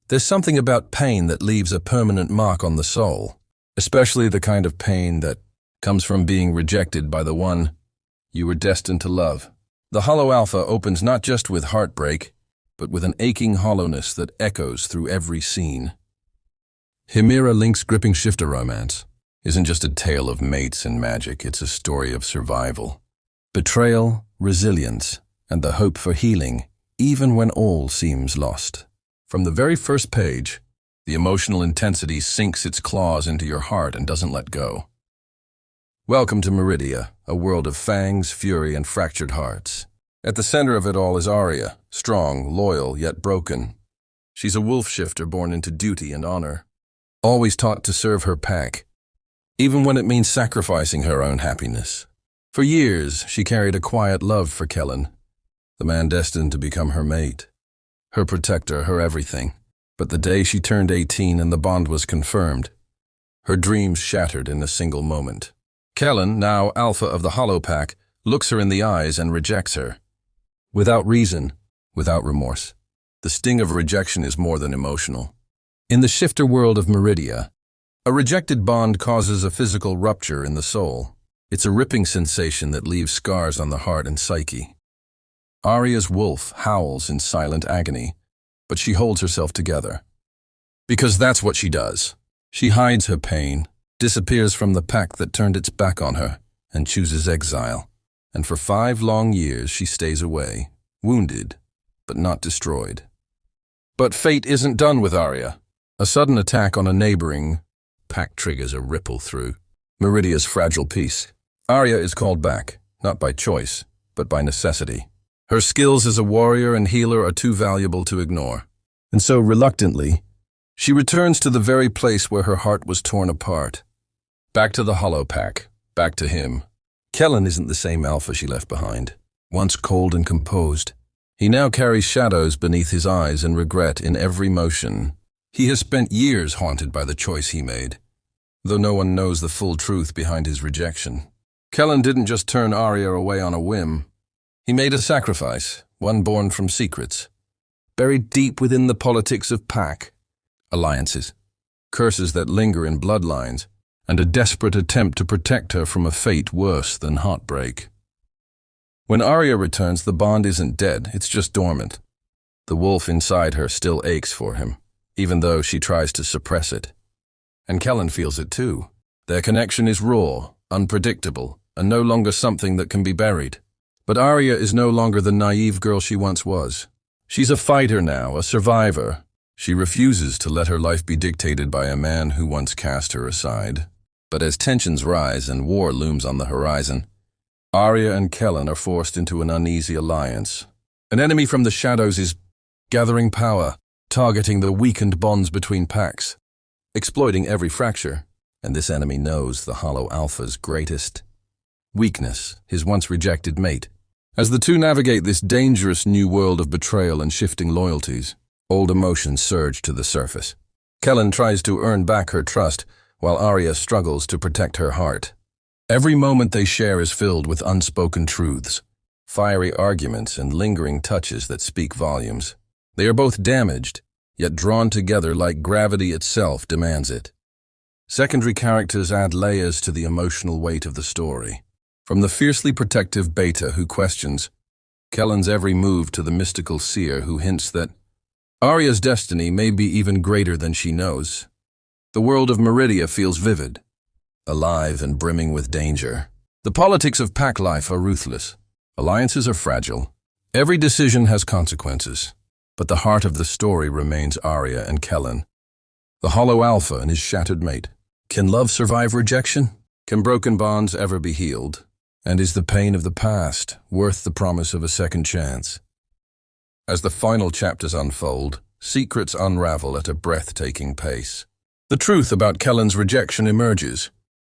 There's something about pain that leaves a permanent mark on the soul, especially the kind of pain that comes from being rejected by the one you were destined to love. The Hollow Alpha opens not just with heartbreak, but with an aching hollowness that echoes through every scene. Himira Link's gripping shifter romance isn't just a tale of mates and magic, it's a story of survival, betrayal, resilience, and the hope for healing, even when all seems lost. From the very first page, the emotional intensity sinks its claws into your heart and doesn't let go. Welcome to Meridia, a world of fangs, fury, and fractured hearts. At the center of it all is Aria, strong, loyal, yet broken. She's a wolf shifter born into duty and honor, always taught to serve her pack, even when it means sacrificing her own happiness. For years, she carried a quiet love for Kellan, the man destined to become her mate, her protector, her everything. But the day she turned 18 and the bond was confirmed, her dreams shattered in a single moment. Kellan, now alpha of the Hollow Pack, looks her in the eyes and rejects her. Without reason, without remorse. The sting of rejection is more than emotional. In the shifter world of Meridia, a rejected bond causes a physical rupture in the soul. It's a ripping sensation that leaves scars on the heart and psyche. Aria's wolf howls in silent agony, but she holds herself together. Because that's what she does. She hides her pain, disappears from the pack that turned its back on her, and chooses exile. And for 5 long years she stays away, wounded, but not destroyed. But fate isn't done with Aria. A sudden attack on a neighboring pack triggers a ripple through Meridia's fragile peace. Aria is called back, not by choice, but by necessity. Her skills as a warrior and healer are too valuable to ignore. And so, reluctantly, she returns to the very place where her heart was torn apart. Back to the Hollow Pack, back to him. Kellan isn't the same alpha she left behind. Once cold and composed, he now carries shadows beneath his eyes and regret in every motion. He has spent years haunted by the choice he made, though no one knows the full truth behind his rejection. Kellan didn't just turn Aria away on a whim. He made a sacrifice, one born from secrets, buried deep within the politics of pack, alliances, curses that linger in bloodlines, and a desperate attempt to protect her from a fate worse than heartbreak. When Aria returns, the bond isn't dead, it's just dormant. The wolf inside her still aches for him, even though she tries to suppress it. And Kellan feels it too. Their connection is raw, unpredictable, and no longer something that can be buried. But Aria is no longer the naive girl she once was. She's a fighter now, a survivor. She refuses to let her life be dictated by a man who once cast her aside. But as tensions rise and war looms on the horizon, Aria and Kellan are forced into an uneasy alliance. An enemy from the shadows is gathering power, targeting the weakened bonds between packs, exploiting every fracture. And this enemy knows the Hollow Alpha's greatest weakness, his once rejected mate. As the two navigate this dangerous new world of betrayal and shifting loyalties, old emotions surge to the surface. Kellan tries to earn back her trust, while Aria struggles to protect her heart. Every moment they share is filled with unspoken truths, fiery arguments, and lingering touches that speak volumes. They are both damaged, yet drawn together like gravity itself demands it. Secondary characters add layers to the emotional weight of the story. From the fiercely protective Beta who questions Kellan's every move to the mystical seer who hints that Aria's destiny may be even greater than she knows. The world of Meridia feels vivid, alive and brimming with danger. The politics of pack life are ruthless. Alliances are fragile. Every decision has consequences. But the heart of the story remains Aria and Kellan, the Hollow Alpha and his shattered mate. Can love survive rejection? Can broken bonds ever be healed? And is the pain of the past worth the promise of a second chance? As the final chapters unfold, secrets unravel at a breathtaking pace. The truth about Kellan's rejection emerges,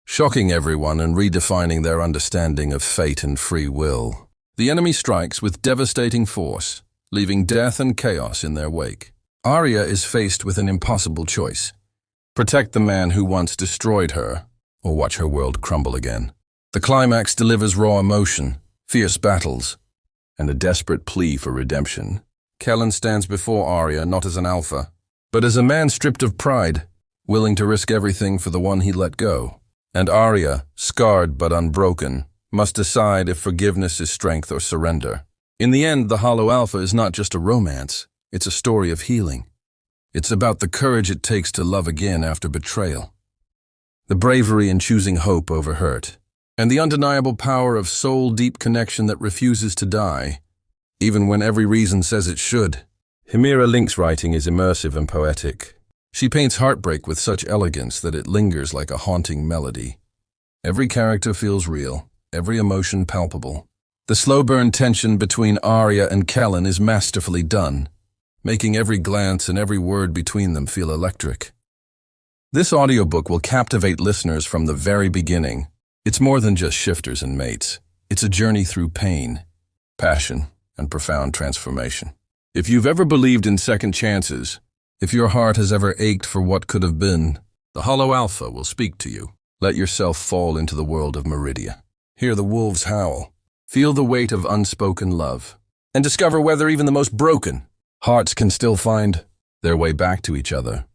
shocking everyone and redefining their understanding of fate and free will. The enemy strikes with devastating force, leaving death and chaos in their wake. Aria is faced with an impossible choice: protect the man who once destroyed her, or watch her world crumble again. The climax delivers raw emotion, fierce battles, and a desperate plea for redemption. Kellan stands before Aria not as an alpha, but as a man stripped of pride, willing to risk everything for the one he let go. And Aria, scarred but unbroken, must decide if forgiveness is strength or surrender. In the end, the Hollow Alpha is not just a romance, it's a story of healing. It's about the courage it takes to love again after betrayal, the bravery in choosing hope over hurt, and the undeniable power of soul-deep connection that refuses to die, even when every reason says it should. Himira Link's writing is immersive and poetic. She paints heartbreak with such elegance that it lingers like a haunting melody. Every character feels real, every emotion palpable. The slow-burn tension between Aria and Kellan is masterfully done, making every glance and every word between them feel electric. This audiobook will captivate listeners from the very beginning. It's more than just shifters and mates. It's a journey through pain, passion, and profound transformation. If you've ever believed in second chances, if your heart has ever ached for what could have been, the Hollow Alpha will speak to you. Let yourself fall into the world of Meridia. Hear the wolves howl. Feel the weight of unspoken love. And discover whether even the most broken hearts can still find their way back to each other.